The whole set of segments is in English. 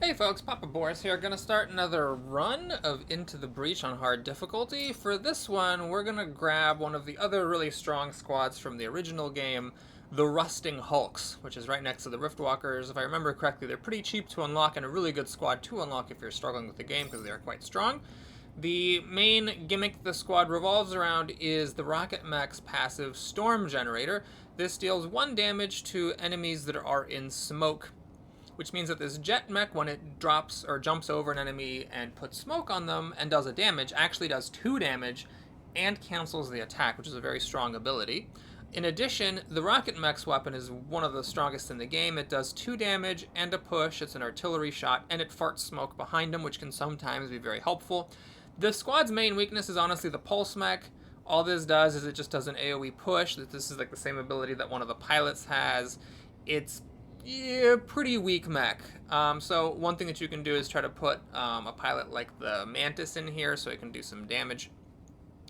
Hey folks, Papa Boris here. Gonna start another run of Into the Breach on hard difficulty. For this one, we're gonna grab one of the other really strong squads from the original game, the Rusting Hulks, which is right next to the Riftwalkers. If I remember correctly, they're pretty cheap to unlock and a really good squad to unlock if you're struggling with the game because they are quite strong. The main gimmick the squad revolves around is the Rocket Mech's passive Storm Generator. This deals 1 damage to enemies that are in smoke, which means that this jet mech, when it drops or jumps over an enemy and puts smoke on them and does a damage, actually does 2 damage and cancels the attack, which is a very strong ability. In addition, the rocket mech's weapon is one of the strongest in the game. It does 2 damage and a push. It's an artillery shot, and it farts smoke behind him, which can sometimes be very helpful. The squad's main weakness is honestly the pulse mech. All this does is it just does an AoE push. This is like the same ability that one of the pilots has. It's pretty weak mech. So one thing that you can do is try to put a pilot like the Mantis in here so it can do some damage.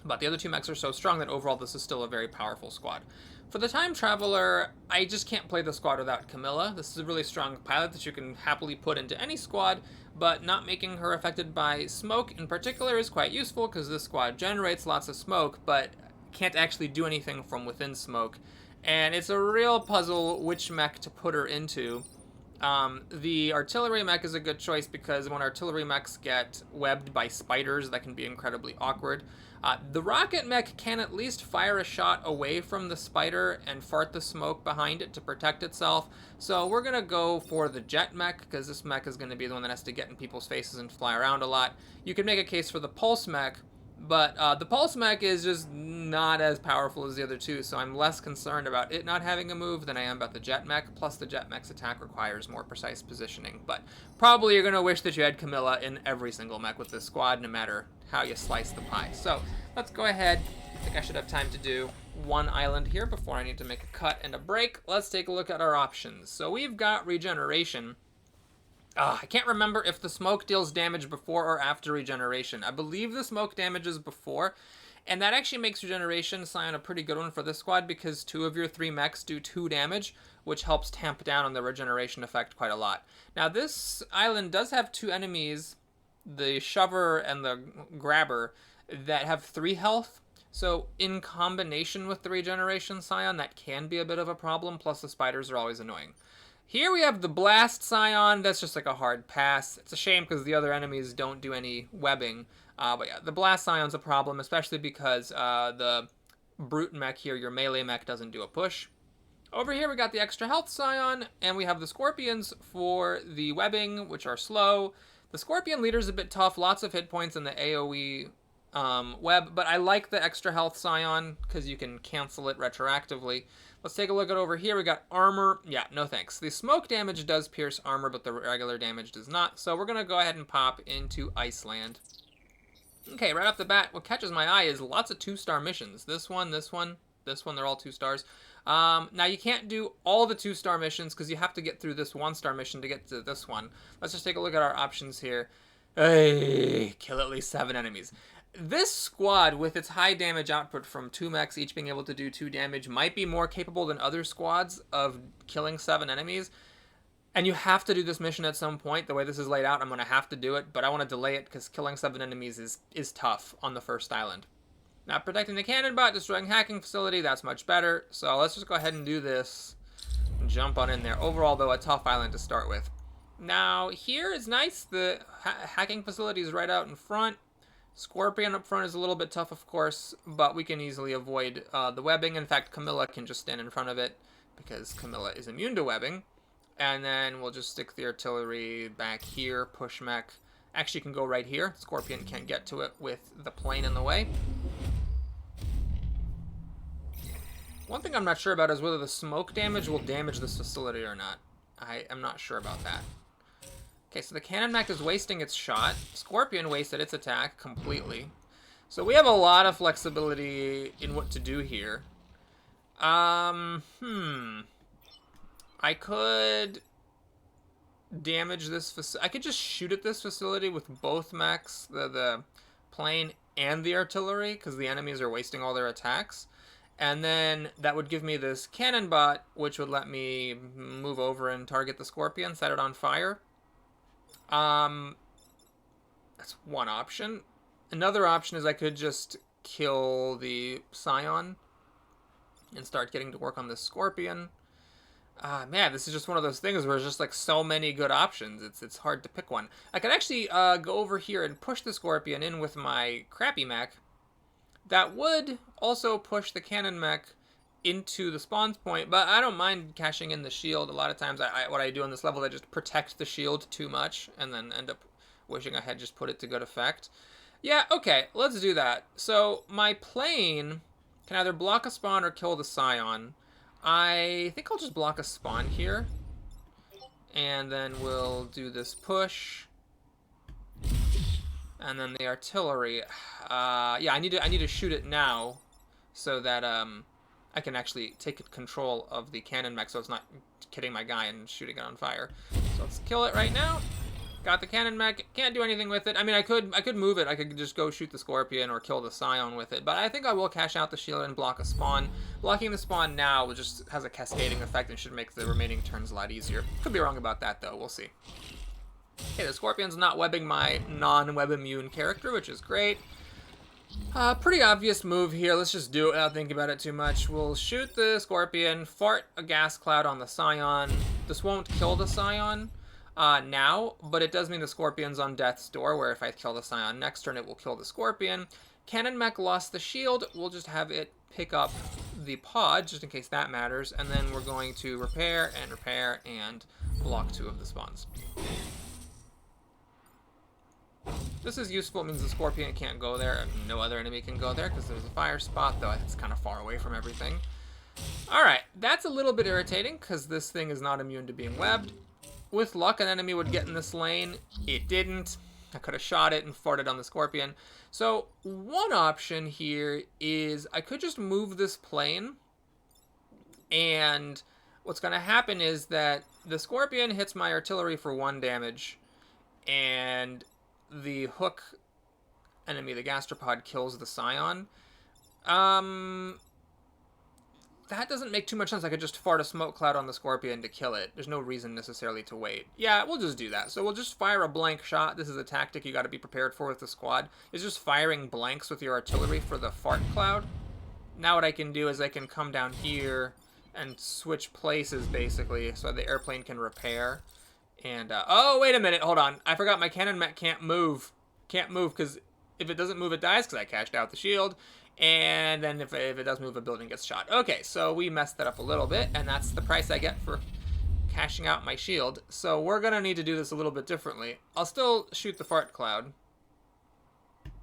But the other 2 mechs are so strong that overall this is still a very powerful squad. For the Time Traveler, I just can't play the squad without Camilla. This is a really strong pilot that you can happily put into any squad, but not making her affected by smoke in particular is quite useful because this squad generates lots of smoke, but can't actually do anything from within smoke. And it's a real puzzle which mech to put her into. The artillery mech is a good choice because when artillery mechs get webbed by spiders, that can be incredibly awkward. The rocket mech can at least fire a shot away from the spider and fart the smoke behind it to protect itself. So we're going to go for the jet mech because this mech is going to be the one that has to get in people's faces and fly around a lot. You can make a case for the pulse mech, but the pulse mech is just not as powerful as the other 2, so I'm less concerned about it not having a move than I am about the jet mech. Plus, the jet mech's attack requires more precise positioning. But probably you're going to wish that you had Camilla in every single mech with this squad, no matter how you slice the pie. So let's go ahead. I think I should have time to do one island here before I need to make a cut and a break. Let's take a look at our options. So we've got regeneration. I can't remember if the smoke deals damage before or after regeneration. I believe the smoke damages before, and that actually makes regeneration Scion a pretty good one for this squad because 2 of your 3 mechs do 2 damage, which helps tamp down on the regeneration effect quite a lot. Now, this island does have 2 enemies, the Shover and the Grabber, that have 3 health. So in combination with the regeneration Scion, that can be a bit of a problem, plus the spiders are always annoying. Here we have the Blast Scion. That's just like a hard pass. It's a shame because the other enemies don't do any webbing. But yeah, the Blast Scion's a problem, especially because the Brute mech here, your melee mech, doesn't do a push. Over here we got the Extra Health Scion, and we have the Scorpions for the webbing, which are slow. The Scorpion leader's a bit tough, lots of hit points in the AoE web, but I like the Extra Health Scion because you can cancel it retroactively. Let's take a look at over here. We got armor. Yeah, no thanks. The smoke damage does pierce armor, but the regular damage does not. So we're going to go ahead and pop into Iceland. Okay, right off the bat, what catches my eye is lots of 2-star missions. This one, this one, this one, they're all 2 stars. Now, you can't do all the 2-star missions because you have to get through this 1-star mission to get to this one. Let's just take a look at our options here. Hey, kill at least 7 enemies. This squad, with its high damage output from 2 mechs each being able to do 2 damage, might be more capable than other squads of killing 7 enemies. And you have to do this mission at some point. The way this is laid out, I'm going to have to do it, but I want to delay it because killing 7 enemies is tough on the first island. Now, protecting the cannon bot, destroying hacking facility, that's much better. So let's just go ahead and do this and jump on in there. Overall, though, a tough island to start with. Now, here is nice. The hacking facility is right out in front. Scorpion up front is a little bit tough, of course, but we can easily avoid the webbing. In fact, Camilla can just stand in front of it because Camilla is immune to webbing. And then we'll just stick the artillery back here, push mech. Actually, can go right here. Scorpion can't get to it with the plane in the way. One thing I'm not sure about is whether the smoke damage will damage this facility or not. I am not sure about that. Okay, so the cannon mech is wasting its shot. Scorpion wasted its attack completely. So we have a lot of flexibility in what to do here. I could damage this facility. I could just shoot at this facility with both mechs, the plane and the artillery, because the enemies are wasting all their attacks. And then that would give me this cannon bot, which would let me move over and target the Scorpion, set it on fire. That's one option. Another option is I could just kill the Scion and start getting to work on the Scorpion. Man, this is just one of those things where there's just like so many good options. It's hard to pick one. I could actually go over here and push the Scorpion in with my crappy mech. That would also push the cannon mech into the spawn point, but I don't mind cashing in the shield. A lot of times what I do on this level, I just protect the shield too much and then end up wishing I had just put it to good effect. Yeah, okay, let's do that. So my plane can either block a spawn or kill the Scion. I think I'll just block a spawn here. And then we'll do this push. And then the artillery. Yeah, I need to shoot it now so that I can actually take control of the cannon mech so it's not hitting my guy and shooting it on fire. So let's kill it right now. Got the cannon mech. Can't do anything with it. I mean, I could move it. I could just go shoot the Scorpion or kill the Scion with it. But I think I will cash out the shield and block a spawn. Blocking the spawn now just has a cascading effect and should make the remaining turns a lot easier. Could be wrong about that, though. We'll see. Okay, the Scorpion's not webbing my non-web immune character, which is great. Pretty obvious move here. Let's just do it without thinking about it too much. We'll shoot the Scorpion, fart a gas cloud on the Scion. This won't kill the Scion now, but it does mean the Scorpion's on death's door, where if I kill the Scion next turn, it will kill the Scorpion. Cannon mech lost the shield. We'll just have it pick up the pod, just in case that matters, and then we're going to repair and block 2 of the spawns. This is useful. It means the Scorpion can't go there. No other enemy can go there because there's a fire spot, though it's kind of far away from everything. Alright, that's a little bit irritating because this thing is not immune to being webbed. With luck, an enemy would get in this lane. It didn't. I could have shot it and farted on the Scorpion. So one option here is I could just move this plane, and what's going to happen is that the Scorpion hits my artillery for 1 damage, and the hook enemy, the gastropod, kills the Scion. That doesn't make too much sense. I could just fart a smoke cloud on the Scorpion to kill it. There's no reason necessarily to wait. Yeah, we'll just do that. So we'll just fire a blank shot. This is a tactic you got to be prepared for with the squad. It's just firing blanks with your artillery for the fart cloud. Now what I can do is I can come down here and switch places, basically, so the airplane can repair. And, oh, wait a minute, hold on. I forgot my cannon mech can't move. Can't move, because if it doesn't move, it dies, because I cashed out the shield. And then if it does move, a building gets shot. Okay, so we messed that up a little bit, and that's the price I get for cashing out my shield. So we're going to need to do this a little bit differently. I'll still shoot the fart cloud,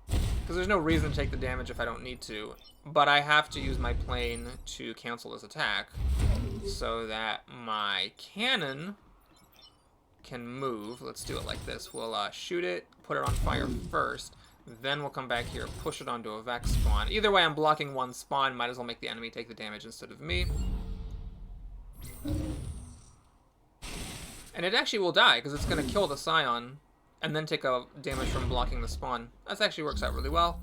because there's no reason to take the damage if I don't need to. But I have to use my plane to cancel this attack, so that my cannon can move. Let's do it like this. We'll shoot it, put it on fire first, then we'll come back here, push it onto a Vex spawn. Either way, I'm blocking 1 spawn. Might as well make the enemy take the damage instead of me. And it actually will die, because it's going to kill the Scion, and then take a damage from blocking the spawn. That actually works out really well.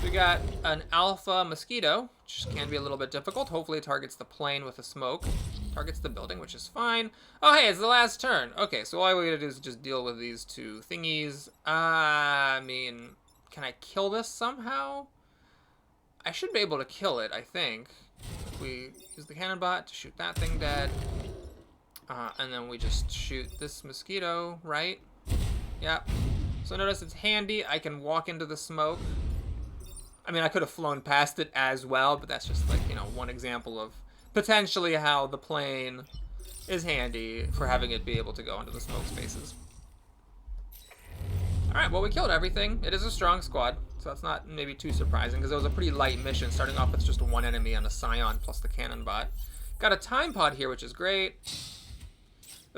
We got an Alpha Mosquito, which can be a little bit difficult. Hopefully it targets the plane with a smoke. Targets the building, which is fine. Oh, hey, it's the last turn. Okay, so all we gotta do is just deal with these 2 thingies. I mean, can I kill this somehow? I should be able to kill it, I think. If we use the cannon bot to shoot that thing dead. And then we just shoot this mosquito, right? Yep. So notice it's handy. I can walk into the smoke. I mean, I could have flown past it as well, but that's just like, you know, one example of potentially how the plane is handy for having it be able to go into the smoke spaces. Alright, well, we killed everything. It is a strong squad, so that's not maybe too surprising, because it was a pretty light mission, starting off with just 1 enemy on a Scion plus the cannon bot. Got a time pod here, which is great.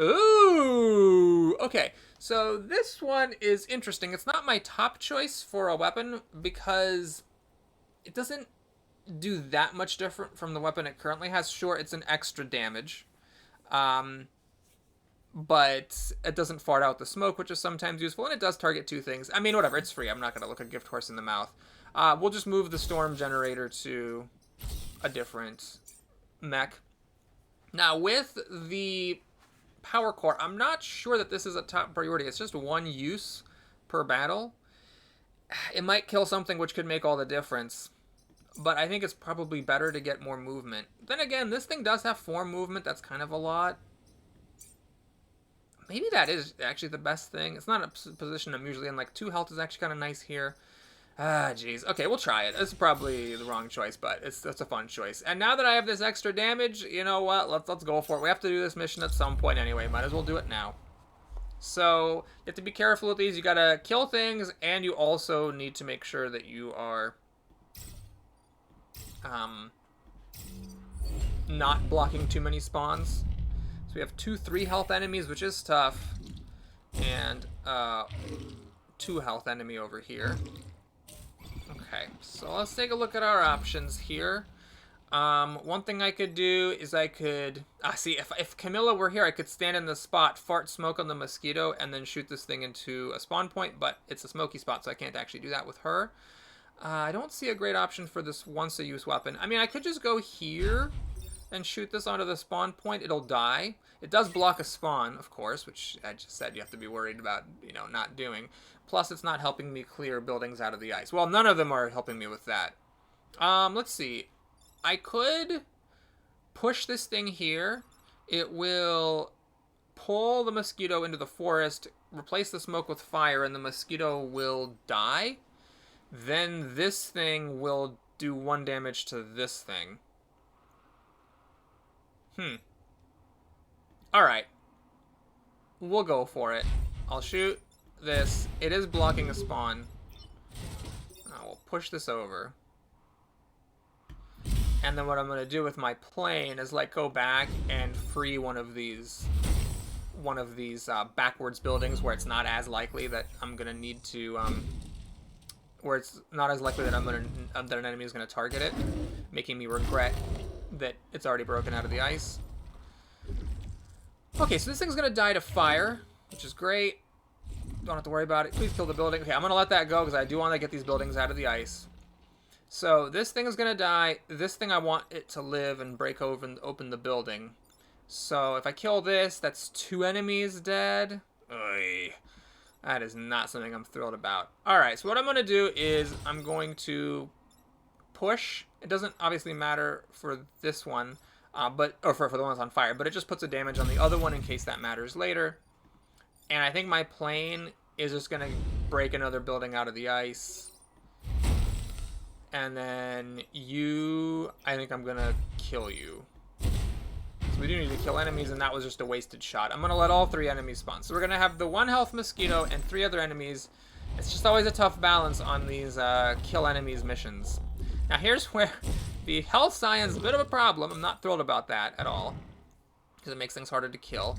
Ooh! Okay, so this one is interesting. It's not my top choice for a weapon, because it doesn't do that much different from the weapon it currently has. Sure, it's an extra damage, but it doesn't fart out the smoke, which is sometimes useful, and it does target 2 things. I mean, whatever, it's free. I'm not going to look a gift horse in the mouth. We'll just move the storm generator to a different mech. Now, with the power core. I'm not sure that this is a top priority. It's just one use per battle. It might kill something, which could make all the difference. But I think it's probably better to get more movement. Then again, this thing does have 4 movement. That's kind of a lot. Maybe that is actually the best thing. It's not a position I'm usually in. Like, 2 health is actually kind of nice here. Ah, jeez. Okay, we'll try it. This is probably the wrong choice, but it's a fun choice. And now that I have this extra damage, you know what? Let's go for it. We have to do this mission at some point anyway. Might as well do it now. So, you have to be careful with these. You gotta kill things, and you also need to make sure that you are not blocking too many spawns. So we have 2 3 health enemies, which is tough, and 2 health enemy over here. Okay, so let's take a look at our options here. One thing I could do is I could... see, if Camilla were here, I could stand in the spot, fart smoke on the mosquito, and then shoot this thing into a spawn point, but it's a smoky spot, so I can't actually do that with her. I don't see a great option for this once-a-use weapon. I mean, I could just go here and shoot this onto the spawn point. It'll die. It does block a spawn, of course, which I just said you have to be worried about, you know, not doing. Plus, it's not helping me clear buildings out of the ice. Well, none of them are helping me with that. Let's see. I could push this thing here. It will pull the mosquito into the forest, replace the smoke with fire, and the mosquito will die. Then this thing will do 1 damage to this thing. Alright. We'll go for it. I'll shoot this. It is blocking a spawn. I will push this over. And then what I'm going to do with my plane is like go back and free one of these backwards buildings where it's not as likely that I'm going to need to where it's not as likely that that an enemy is going to target it, making me regret that it's already broken out of the ice. Okay, so this thing's going to die to fire, which is great. Don't have to worry about it. Please kill the building. Okay, I'm going to let that go because I do want to get these buildings out of the ice. So this thing is going to die. This thing I want it to live and break open the building. So if I kill this, that's 2 enemies dead. Oy. That is not something I'm thrilled about. Alright, so what I'm going to do is I'm going to push. It doesn't obviously matter for this one, or for the one that's on fire, but it just puts a damage on the other one in case that matters later. And I think my plane is just going to break another building out of the ice. And then I think I'm going to kill you. So we do need to kill enemies, and that was just a wasted shot. I'm going to let all 3 enemies spawn. So we're going to have the 1 health mosquito and 3 other enemies. It's just always a tough balance on these kill enemies missions. Now here's where the health science is a bit of a problem. I'm not thrilled about that at all, because it makes things harder to kill.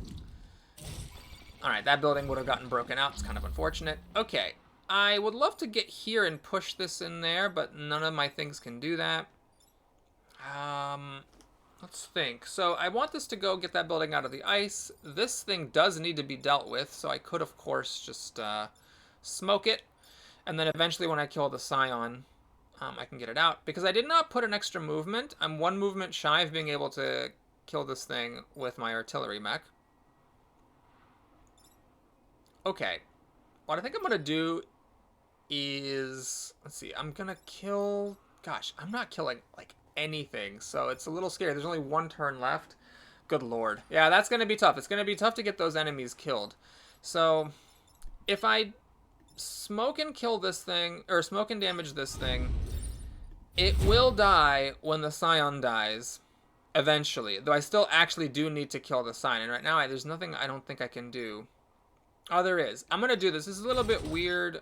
Alright, that building would have gotten broken out. It's kind of unfortunate. Okay. I would love to get here and push this in there, but none of my things can do that. Let's think. So I want this to go get that building out of the ice. This thing does need to be dealt with, so I could, of course, just smoke it. And then eventually when I kill the Scion, I can get it out. Because I did not put an extra movement. I'm 1 movement shy of being able to kill this thing with my artillery mech. Okay. What I think I'm going to do is, let's see, I'm gonna kill, gosh, I'm not killing like anything, so it's a little scary. There's only 1 turn left. Good lord. Yeah, that's gonna be tough. It's gonna be tough to get those enemies killed. So if I smoke and kill this thing, or smoke and damage this thing, it will die when the Scion dies eventually, though I still actually do need to kill the Scion, and right now there's nothing I don't think I can do. Oh, there is. I'm gonna do this. This is a little bit weird.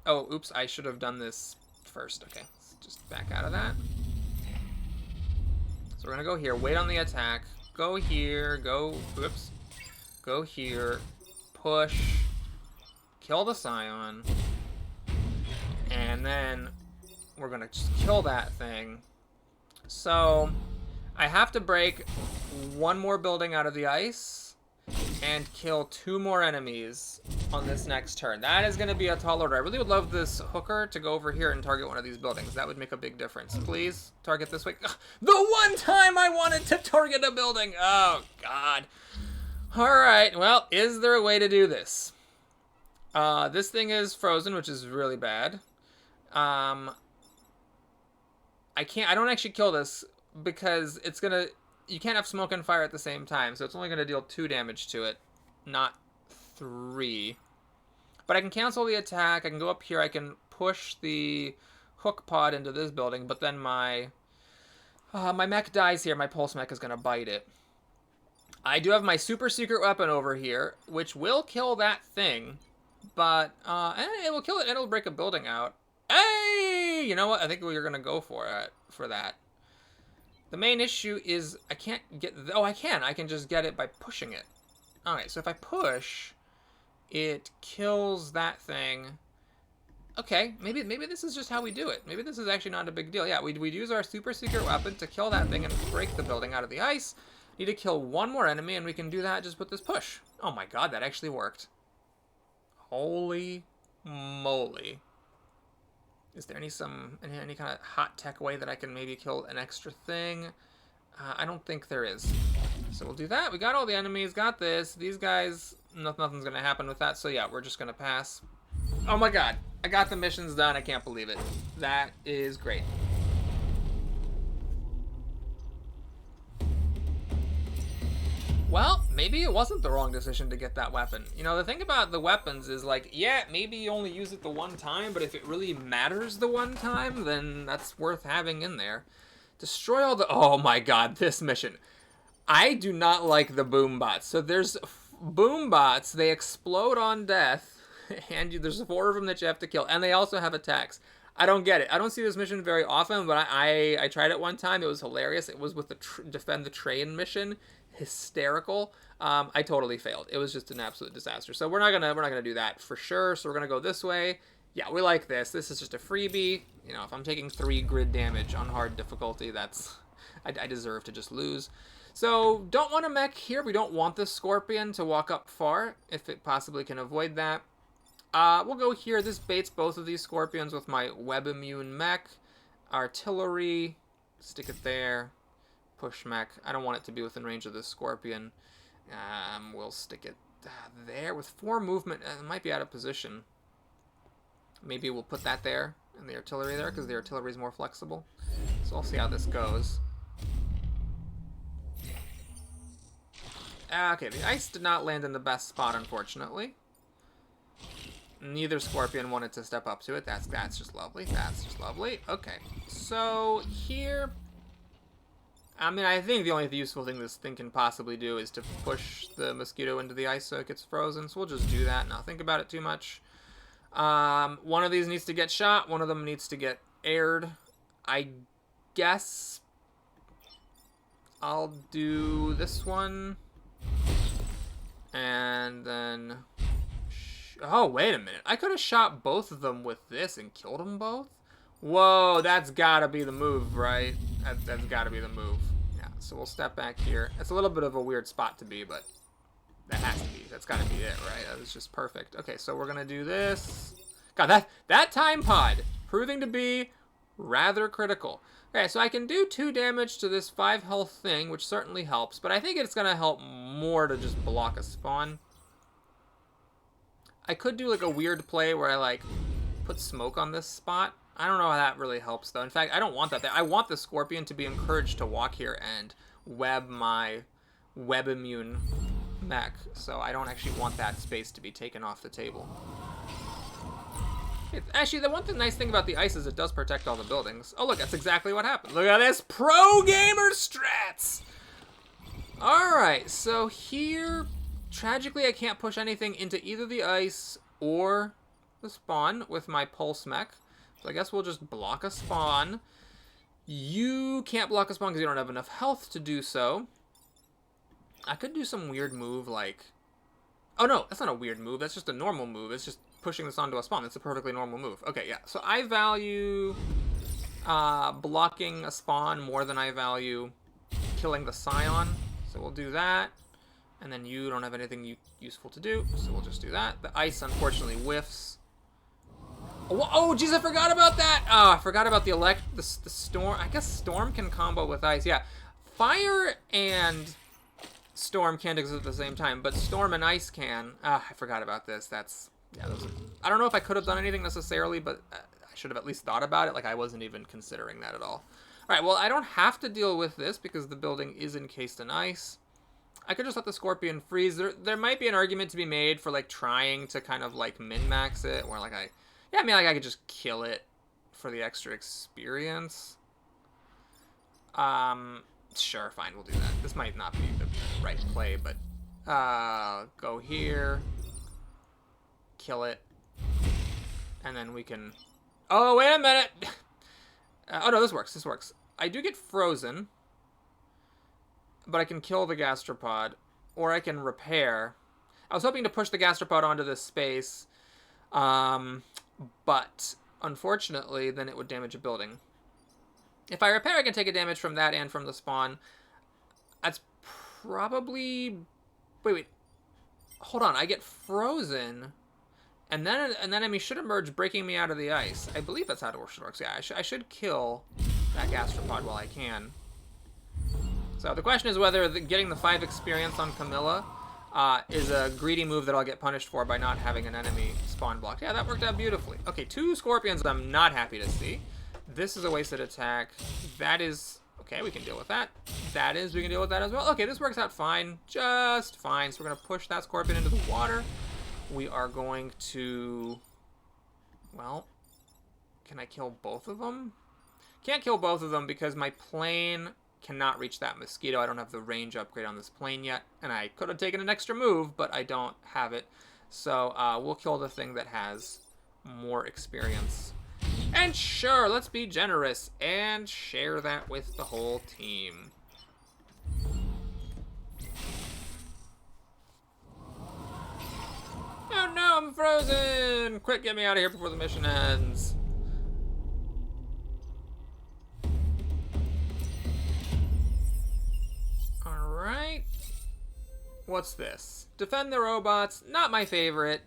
Oh, oops, I should have done this first. Okay, let's just back out of that. So we're gonna go here, wait on the attack, go here, go here, push, kill the Scion, and then we're gonna just kill that thing. So I have to break 1 more building out of the ice and kill 2 more enemies on this next turn. That is going to be a tall order. I really would love this hooker to go over here and target one of these buildings. That would make a big difference. Please, target this way. Ugh, the one time I wanted to target a building! Oh, God. Alright, well, is there a way to do this? This thing is frozen, which is really bad. I don't actually kill this because it's gonna, you can't have smoke and fire at the same time, so it's only gonna deal 2 damage to it, not 3. But I can cancel the attack, I can go up here, I can push the hook pod into this building, but then my mech dies here, my pulse mech is gonna bite it. I do have my super secret weapon over here, which will kill that thing, but it will kill it and it'll break a building out. Hey, you know what? I think we're gonna go for that. The main issue is I can't get. Oh, I can. I can just get it by pushing it. All right. So if I push, it kills that thing. Okay. Maybe this is just how we do it. Maybe this is actually not a big deal. Yeah. We'd use our super secret weapon to kill that thing and break the building out of the ice. Need to kill one more enemy, and we can do that just with this push. Oh my god, that actually worked. Holy moly. Is there any kind of hot tech way that I can maybe kill an extra thing? I don't think there is. So we'll do that. We got all the enemies, got this. These guys, nothing's going to happen with that. So yeah, we're just going to pass. Oh my god. I got the missions done. I can't believe it. That is great. Well, maybe it wasn't the wrong decision to get that weapon. You know, the thing about the weapons is like, yeah, maybe you only use it the one time, but if it really matters the one time, then that's worth having in there. Destroy all the... Oh my god, this mission. I do not like the boom bots. So there's boom bots, they explode on death, and there's 4 of them that you have to kill, and they also have attacks. I don't get it. I don't see this mission very often, but I tried it one time. It was hilarious. It was with the defend the train mission. Hysterical. I totally failed. It was just an absolute disaster. So we're not gonna do that for sure. So we're gonna go this way. Yeah, we like this. This is just a freebie. You know, if I'm taking 3 grid damage on hard difficulty, that's I deserve to just lose. So don't want a mech here. We don't want this scorpion to walk up far if it possibly can avoid that. We'll go here. This baits both of these scorpions with my web immune mech. Artillery. Stick it there. Push mech. I don't want it to be within range of this scorpion. We'll stick it there. With 4 movement, it might be out of position. Maybe we'll put that there and the artillery there because the artillery is more flexible. So we'll see how this goes. Okay, the ice did not land in the best spot, unfortunately. Neither scorpion wanted to step up to it. That's just lovely. That's just lovely. Okay, so here... I mean, I think the only useful thing this thing can possibly do is to push the mosquito into the ice so it gets frozen. So we'll just do that, not think about it too much. One of these needs to get shot. One of them needs to get aired. I guess I'll do this one. And then... Oh, wait a minute. I could have shot both of them with this and killed them both? Whoa, that's gotta be the move, right? That's gotta be the move. Yeah, so we'll step back here. It's a little bit of a weird spot to be, but that has to be. That's gotta be it, right? That was just perfect. Okay, so we're gonna do this. God, that time pod proving to be rather critical. Okay, so I can do 2 damage to this 5 health thing, which certainly helps, but I think it's gonna help more to just block a spawn. I could do like a weird play where I like put smoke on this spot. I don't know how that really helps, though. In fact, I don't want that there. I want the scorpion to be encouraged to walk here and web my web immune mech, so I don't actually want that space to be taken off the table. Actually, the nice thing about the ice is it does protect all the buildings. Oh, look, that's exactly what happened. Look at this pro gamer strats! Alright, so here, tragically, I can't push anything into either the ice or the spawn with my pulse mech. So I guess we'll just block a spawn. You can't block a spawn because you don't have enough health to do so. I could do some weird move like... Oh no, that's not a weird move. That's just a normal move. It's just pushing this onto a spawn. That's a perfectly normal move. Okay, yeah. So I value blocking a spawn more than I value killing the Scion. So we'll do that. And then you don't have anything useful to do. So we'll just do that. The ice unfortunately whiffs. Oh, jeez, I forgot about that. Oh, I forgot about the storm. I guess storm can combo with ice. Yeah, fire and Storm can't exist at the same time, but Storm and Ice can. Ah, I forgot about this. That's... Yeah, I don't know if I could have done anything necessarily, but I should have at least thought about it. Like, I wasn't even considering that at all. Alright, well, I don't have to deal with this because the building is encased in ice. I could just let the Scorpion freeze. There might be an argument to be made for, like, trying to kind of, like, min-max it. Where, like, yeah, I mean, like, I could just kill it for the extra experience. Sure, fine, we'll do that. This might not be the right play, but... go here. Kill it. And then we can... Oh, wait a minute! Oh, no, this works. This works. I do get frozen. But I can kill the gastropod. Or I can repair. I was hoping to push the gastropod onto this space. But, unfortunately, then it would damage a building. If I repair, I can take a damage from that and from the spawn. That's probably... Wait. Hold on, I get frozen... And then an enemy should emerge, breaking me out of the ice. I believe that's how it works. Yeah, I should kill that gastropod while I can. So the question is whether getting the 5 experience on Camilla is a greedy move that I'll get punished for by not having an enemy spawn blocked. Yeah, that worked out beautifully. Okay, 2 Scorpions I'm not happy to see. This is a wasted attack. That is... Okay, we can deal with that. We can deal with that as well. Okay, this works out fine. Just fine. So we're going to push that Scorpion into the water. We are going to... Well, can I kill both of them? Can't kill both of them because my plane cannot reach that mosquito. I don't have the range upgrade on this plane yet. And I could have taken an extra move, but I don't have it. So we'll kill the thing that has more experience. And sure, let's be generous and share that with the whole team. Oh no, I'm frozen! Quick, get me out of here before the mission ends. Alright. What's this? Defend the robots. Not my favorite.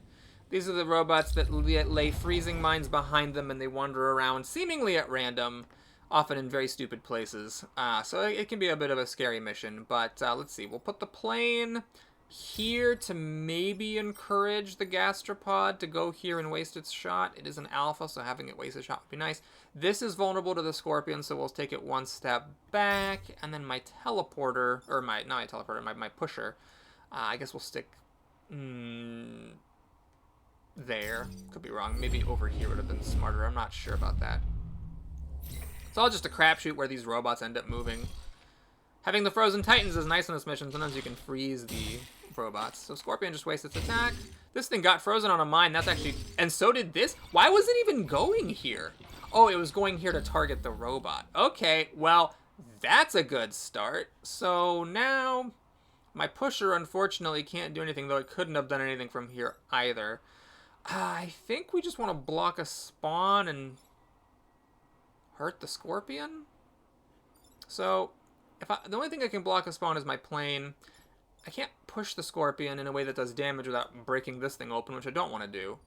These are the robots that lay freezing mines behind them and they wander around seemingly at random, often in very stupid places. So it can be a bit of a scary mission, but let's see. We'll put the plane here to maybe encourage the gastropod to go here and waste its shot. It is an alpha, so having it waste a shot would be nice. This is vulnerable to the Scorpion, so we'll take it one step back, and then my teleporter, or not my teleporter, my pusher, I guess we'll stick there. Could be wrong. Maybe over here would have been smarter. I'm not sure about that. It's all just a crapshoot where these robots end up moving. Having the Frozen Titans is nice in this mission. Sometimes you can freeze the robots. So Scorpion just wastes its attack. This thing got frozen on a mine. That's actually... And so did this? Why was it even going here? Oh, it was going here to target the robot. Okay, well, that's a good start. So now... My pusher, unfortunately, can't do anything, though it couldn't have done anything from here either. I think we just want to block a spawn and hurt the Scorpion. So... the only thing I can block a spawn is my plane. I can't push the Scorpion in a way that does damage without breaking this thing open, which I don't want to do.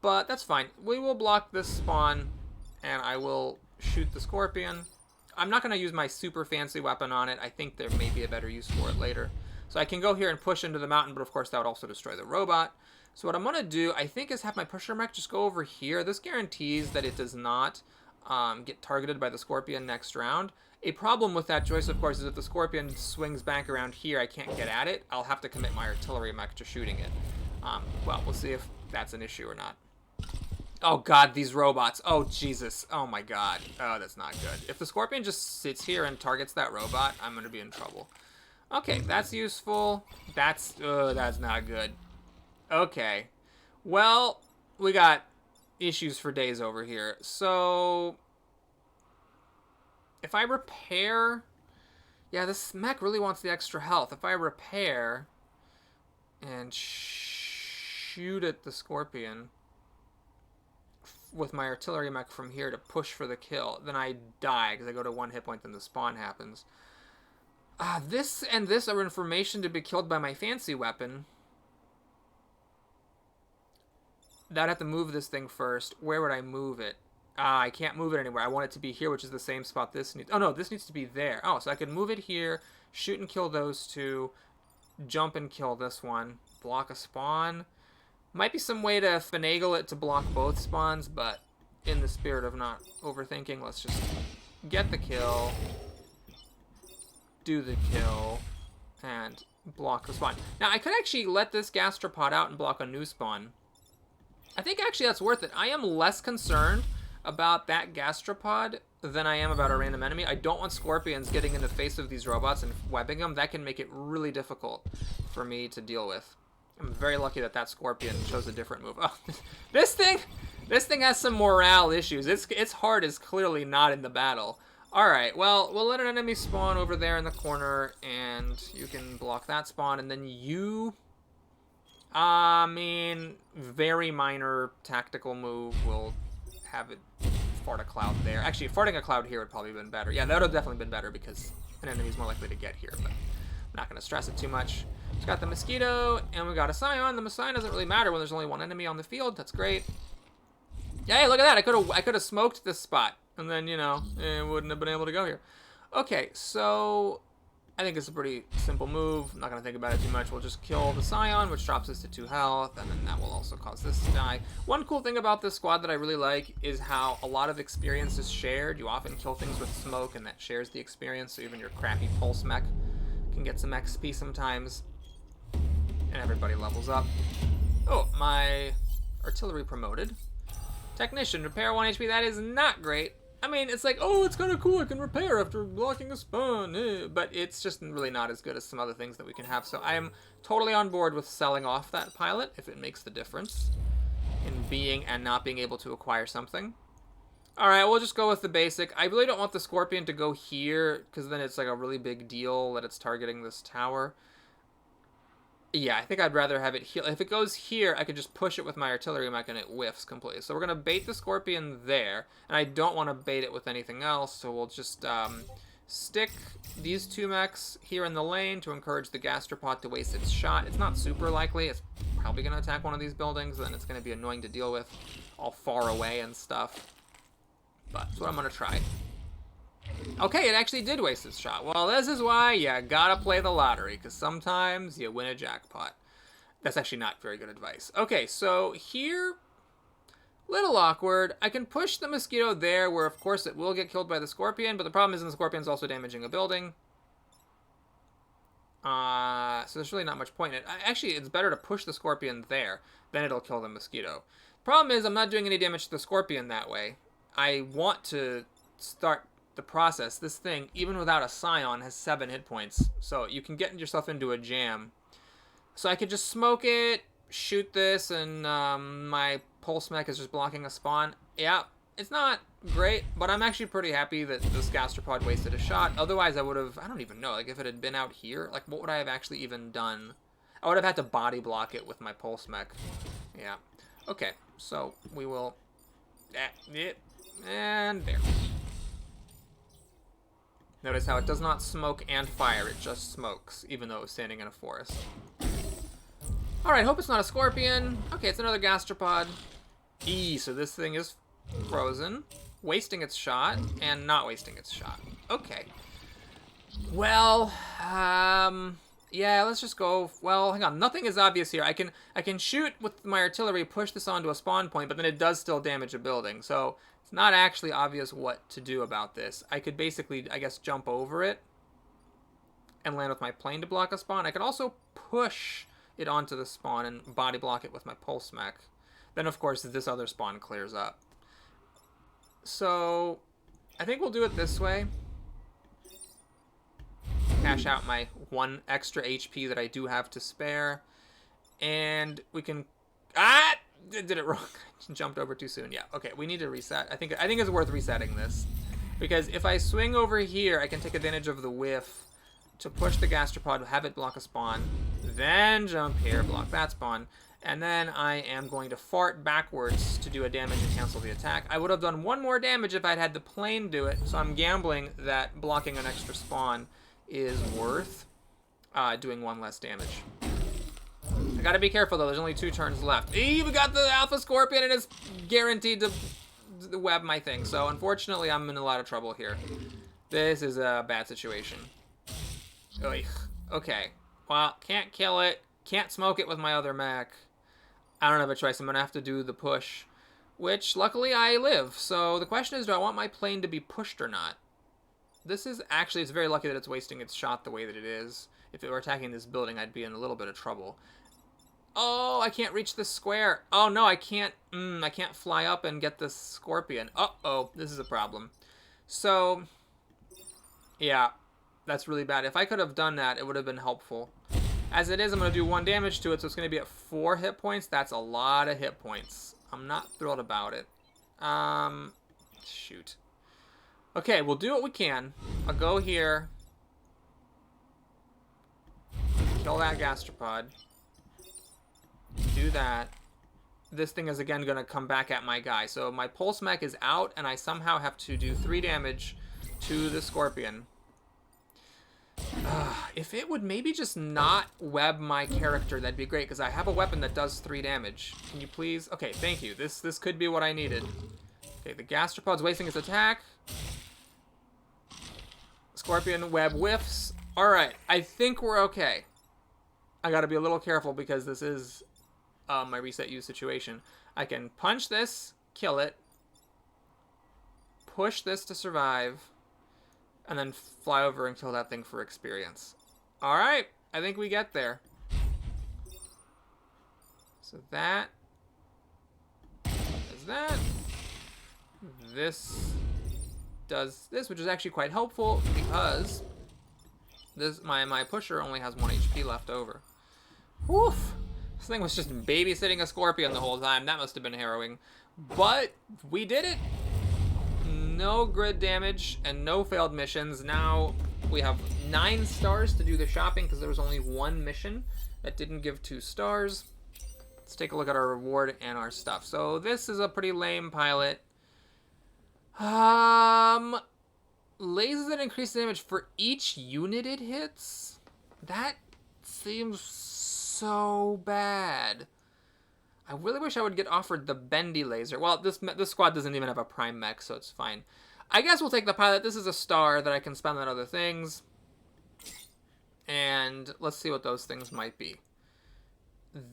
But that's fine. We will block this spawn, and I will shoot the Scorpion. I'm not going to use my super fancy weapon on it. I think there may be a better use for it later. So I can go here and push into the mountain, but of course that would also destroy the robot. So what I'm going to do, I think, is have my pusher mech just go over here. This guarantees that it does not get targeted by the Scorpion next round. A problem with that choice, of course, is if the Scorpion swings back around here, I can't get at it. I'll have to commit my artillery mech to shooting it. Well, we'll see if that's an issue or not. Oh, God, these robots. Oh, Jesus. Oh, my God. Oh, that's not good. If the Scorpion just sits here and targets that robot, I'm going to be in trouble. Okay, that's useful. That's not good. Okay. Well, we got issues for days over here. So... If I repair... Yeah, this mech really wants the extra health. If I repair and shoot at the Scorpion with my artillery mech from here to push for the kill, then I die because I go to 1 hit point and the spawn happens. This and this are information to be killed by my fancy weapon. I'd have to move this thing first. Where would I move it? I can't move it anywhere. I want it to be here, which is the same spot this needs. Oh, no, this needs to be there. Oh, so I could move it here, shoot and kill those two, jump and kill this one. Block a spawn. Might be some way to finagle it to block both spawns, but in the spirit of not overthinking, let's just get the kill, do the kill, and block the spawn. Now, I could actually let this gastropod out and block a new spawn. I think actually that's worth it. I am less concerned about that gastropod than I am about a random enemy. I don't want scorpions getting in the face of these robots and webbing them. That can make it really difficult for me to deal with. I'm very lucky that that scorpion chose a different move. Oh, this thing has some morale issues. Its heart is clearly not in the battle. Alright, well, we'll let an enemy spawn over there in the corner, and you can block that spawn, and then you... I mean, very minor tactical move will have it fart a cloud there. Actually, farting a cloud here would probably have been better. Yeah, that would have definitely been better because an enemy's more likely to get here, but I'm not going to stress it too much. We've got the mosquito, and we got a scion. The scion doesn't really matter when there's only one enemy on the field. That's great. Yeah, hey, look at that. I could have smoked this spot, and then, you know, it wouldn't have been able to go here. Okay, so I think it's a pretty simple move. I'm not going to think about it too much. We'll just kill the scion, which drops us to 2 health, and then that will also cause this to die. One cool thing about this squad that I really like is how a lot of experience is shared. You often kill things with smoke, and that shares the experience, so even your crappy pulse mech can get some XP sometimes. And everybody levels up. Oh, my artillery promoted. Technician, repair 1 HP. That is not great. I mean, it's like, oh, it's kind of cool. I can repair after blocking a spawn. But it's just really not as good as some other things that we can have. So I am totally on board with selling off that pilot if it makes the difference in being and not being able to acquire something. All right, we'll just go with the basic. I really don't want the scorpion to go here because then it's like a really big deal that it's targeting this tower. Yeah, I think I'd rather have it heal. If it goes here, I could just push it with my artillery mech and it whiffs completely. So we're going to bait the scorpion there, and I don't want to bait it with anything else, so we'll just stick these 2 mechs here in the lane to encourage the gastropod to waste its shot. It's not super likely. It's probably going to attack one of these buildings, and it's going to be annoying to deal with all far away and stuff. But that's what I'm going to try. Okay, it actually did waste its shot. Well, this is why you gotta play the lottery, because sometimes you win a jackpot. That's actually not very good advice. Okay, so here, little awkward. I can push the mosquito there, where of course it will get killed by the scorpion, but the problem is the scorpion's also damaging a building. So there's really not much point in it. Actually, it's better to push the scorpion there, then it'll kill the mosquito. Problem is, I'm not doing any damage to the scorpion that way. I want to start the process. This thing, even without a scion, has 7 hit points, so you can get yourself into a jam. So I could just smoke it, shoot this, and my pulse mech is just blocking a spawn. Yeah, it's not great, but I'm actually pretty happy that this gastropod wasted a shot. Otherwise, I would have, I don't even know, like if it had been out here, like what would I have actually even done? I would have had to body block it with my pulse mech. Yeah. Okay, so we will, and there. Notice how it does not smoke and fire, it just smokes, even though it's standing in a forest. Alright, hope it's not a scorpion. Okay, it's another gastropod. So this thing is frozen, wasting its shot, and not wasting its shot. Okay. Well, yeah, let's just go, well, hang on, nothing is obvious here. I can shoot with my artillery, push this onto a spawn point, but then it does still damage a building, so it's not actually obvious what to do about this. I could basically, I guess, jump over it and land with my plane to block a spawn. I could also push it onto the spawn and body block it with my pulse mech. Then, of course, this other spawn clears up. So, I think we'll do it this way. Cash out my 1 extra HP that I do have to spare. And we can... Ah! Did it wrong. I jumped over too soon. Yeah, okay, we need to reset. I think it's worth resetting this. Because if I swing over here, I can take advantage of the whiff to push the gastropod, have it block a spawn, then jump here, block that spawn, and then I am going to fart backwards to do a damage and cancel the attack. I would have done 1 more damage if I'd had the plane do it, so I'm gambling that blocking an extra spawn is worth doing 1 less damage. I gotta be careful though, there's only 2 turns left. We got the Alpha Scorpion and it's guaranteed to web my thing, so unfortunately I'm in a lot of trouble here. This is a bad situation. Oy. Okay. Well, can't kill it. Can't smoke it with my other mech. I don't have a choice. I'm going to have to do the push. Which, luckily, I live. So the question is, do I want my plane to be pushed or not? This is actually, it's very lucky that it's wasting its shot the way that it is. If it were attacking this building, I'd be in a little bit of trouble. Oh, I can't reach this square. Oh, no, I can't. I can't fly up and get this scorpion. Uh-oh, this is a problem. So, yeah, that's really bad. If I could have done that, it would have been helpful. As it is, I'm going to do 1 damage to it, so it's going to be at 4 hit points. That's a lot of hit points. I'm not thrilled about it. Shoot. Okay, we'll do what we can. I'll go here. Kill that gastropod. Do that. This thing is again going to come back at my guy. So my pulse mech is out, and I somehow have to do 3 damage to the scorpion. If it would maybe just not web my character, that'd be great, because I have a weapon that does 3 damage. Can you please? Okay, thank you. This could be what I needed. Okay, the gastropod's wasting its attack. Scorpion web whiffs. Alright, I think we're okay. I gotta be a little careful because this is my reset use situation. I can punch this, kill it, push this to survive, and then fly over and kill that thing for experience. Alright, I think we get there. So that is that. This does this, which is actually quite helpful because this my pusher only has 1 HP left over. Woof! This thing was just babysitting a scorpion the whole time. That must have been harrowing. But we did it! No grid damage and no failed missions. Now we have 9 stars to do the shopping because there was only 1 mission that didn't give 2 stars. Let's take a look at our reward and our stuff. So this is a pretty lame pilot. Lasers that increase damage for each unit it hits? That seems so bad. I really wish I would get offered the bendy laser. Well, this squad doesn't even have a prime mech, so it's fine. I guess we'll take the pilot. This is a star that I can spend on other things. And let's see what those things might be.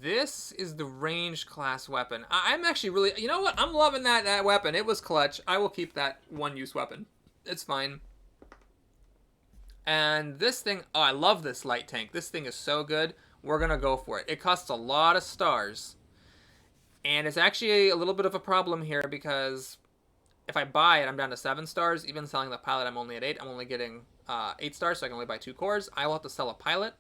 This is the ranged class weapon. I'm actually really... You know what? I'm loving that weapon. It was clutch. I will keep that one-use weapon. It's fine. And this thing... Oh, I love this light tank. This thing is so good. We're going to go for it. It costs a lot of stars. And it's actually a little bit of a problem here because if I buy it, I'm down to 7 stars. Even selling the pilot, I'm only at 8. I'm only getting 8 stars, so I can only buy 2 cores. I will have to sell a pilot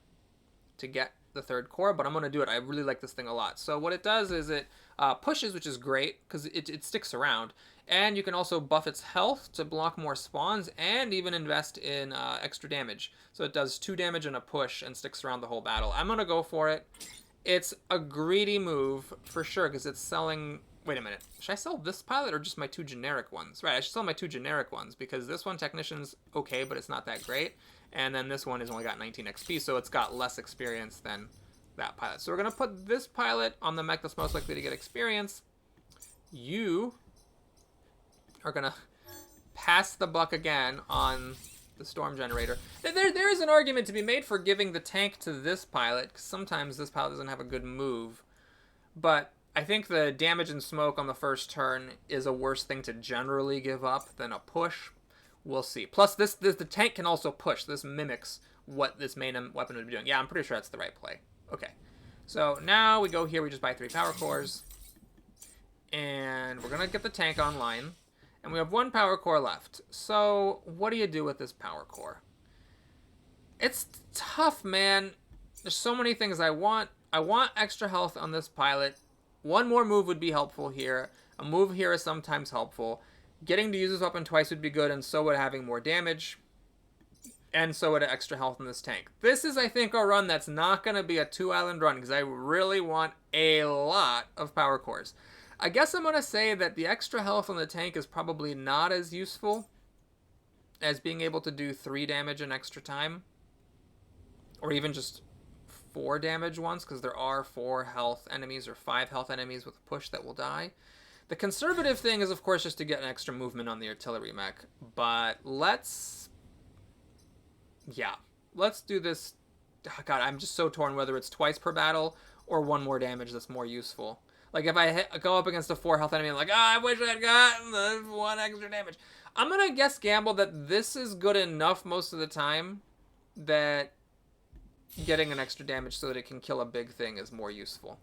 to get the 3rd core, but I'm going to do it. I really like this thing a lot. So what it does is it pushes, which is great because it sticks around. And you can also buff its health to block more spawns and even invest in extra damage. So it does 2 damage and a push and sticks around the whole battle. I'm going to go for it. It's a greedy move for sure because it's selling... Wait a minute. Should I sell this pilot or just my 2 generic ones? Right, I should sell my 2 generic ones because this one, Technician's okay, but it's not that great. And then this one has only got 19 XP, so it's got less experience than that pilot. So we're going to put this pilot on the mech that's most likely to get experience. You are going to pass the buck again on the storm generator. There is an argument to be made for giving the tank to this pilot, because sometimes this pilot doesn't have a good move. But I think the damage and smoke on the first turn is a worse thing to generally give up than a push. We'll see. Plus, the tank can also push. This mimics what this main weapon would be doing. Yeah, I'm pretty sure that's the right play. Okay. So now we go here. We just buy 3 power cores. And we're going to get the tank online. And we have 1 power core left. So what do you do with this power core? It's tough, man. There's so many things I want. I want extra health on this pilot. 1 more move would be helpful here. A move here is sometimes helpful. Getting to use this weapon twice would be good, and so would having more damage. And so would extra health in this tank. This is, I think, a run that's not going to be a 2-island run, because I really want a lot of power cores. I guess I'm going to say that the extra health on the tank is probably not as useful as being able to do 3 damage in extra time. Or even just 4 damage once, because there are 4 health enemies or 5 health enemies with a push that will die. The conservative thing is, of course, just to get an extra movement on the artillery mech. But let's do this God, I'm just so torn whether it's twice per battle or one more damage that's more useful. Like, if I go up against a 4 health enemy, I'm like, I wish I'd gotten the 1 extra damage. I'm going to guess gamble that this is good enough most of the time that getting an extra damage so that it can kill a big thing is more useful.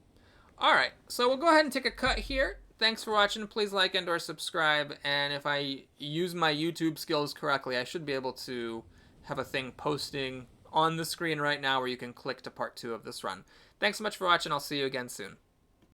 Alright, so we'll go ahead and take a cut here. Thanks for watching. Please like and or subscribe. And if I use my YouTube skills correctly, I should be able to have a thing posting on the screen right now where you can click to part 2 of this run. Thanks so much for watching. I'll see you again soon.